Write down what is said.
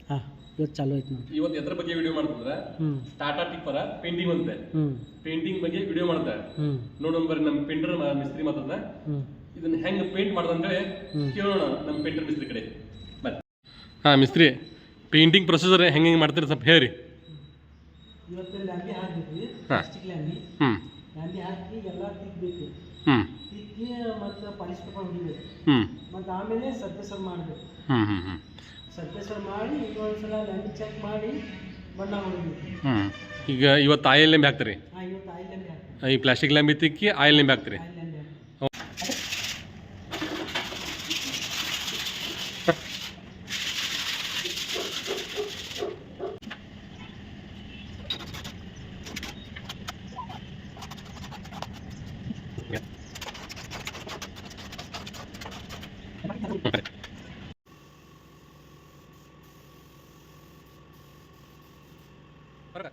ಹಾಂ ಇವತ್ತು ಚಾಲು ಆಯ್ತು ನೋಡಿ. ಇವತ್ತು ಎದ್ರ ಬಗ್ಗೆ ವಿಡಿಯೋ ಮಾಡ್ತಿದ್ರೆ ಟಾಟಾ ಟಿಪ್ಪರ ಪೇಂಟಿಂಗ್ ಅಂತೆ ಪೇಂಟಿಂಗ್ ಬಗ್ಗೆ ವಿಡಿಯೋ ಮಾಡ್ತಾರೆ. ನೋಡೋಣ ಬರ್ರಿ ನಮ್ಮ ಪೇಂಟರ್ ಮಿಸ್ತ್ರಿ ಮಾತನ್ನ ಇದನ್ನ ಹೆಂಗ್ ಪೇಂಟ್ ಮಾಡೋದಂತೇಳಿ ಕೇಳೋಣ ನಮ್ಮ ಪೇಂಟರ್ ಮಿಸ್ತ್ರಿ ಕಡೆ. ಬರ್ರಿ. ಹಾಂ ಮಿಸ್ತ್ರಿ, ಪೇಂಟಿಂಗ್ ಪ್ರೊಸೀಜರ್ ಹೆಂಗೆ ಮಾಡ್ತೀರಿ ಸ್ವಲ್ಪ ಹೇಳಿ. ಇವತ್ತು ಲ್ಯಾಂಬಿ ಹಾಕ್ಬೇಕು, ಪ್ಲಾಸ್ಟಿಕ್ ಲ್ಯಾಂಬಿ ಲ್ಯಾಂಬಿ ಹಾಕಿ ಎಲ್ಲ ತಿಕ್ಕಬೇಕು, ತಿಕ್ಕಿ ಮತ್ತು ಪಾಲಿಶ್ ಪೇಪರ್ ಹೊಡಿಬೇಕು, ಮತ್ತು ಆಮೇಲೆ ಸರ್ಫೇಸರ್ ಮಾಡಬೇಕು. ಸರ್ಫೇಸರ್ ಮಾಡಿ ಇನ್ನೊಂದ್ಸಲ ಲ್ಯಾಂಬಿ ಚೆಕ್ ಮಾಡಿ ಬಣ್ಣ ಹೊಡಿಬೇಕು. ಈಗ ಇವತ್ತು ಆಯಿಲ್ ಲ್ಯಾಂಬಿ ಹಾಕ್ತೀರಿ? ಹಾಂ, ಇವತ್ತು ಆಯಿಲ್ ಲ್ಯಾಂಬಿ ಹಾಕ್ತೀವಿ. ಈ ಪ್ಲಾಸ್ಟಿಕ್ ಲ್ಯಾಂಬಿ ತಿಕ್ಕಿ ಆಯಿಲ್ ಲ್ಯಾಂಬಿ ಹಾಕ್ತೀರಿ? ಆಯಿಲ್ ಲ್ಯಾಂಬಿ ಹಾಕ್ತೀವಿ. Okay.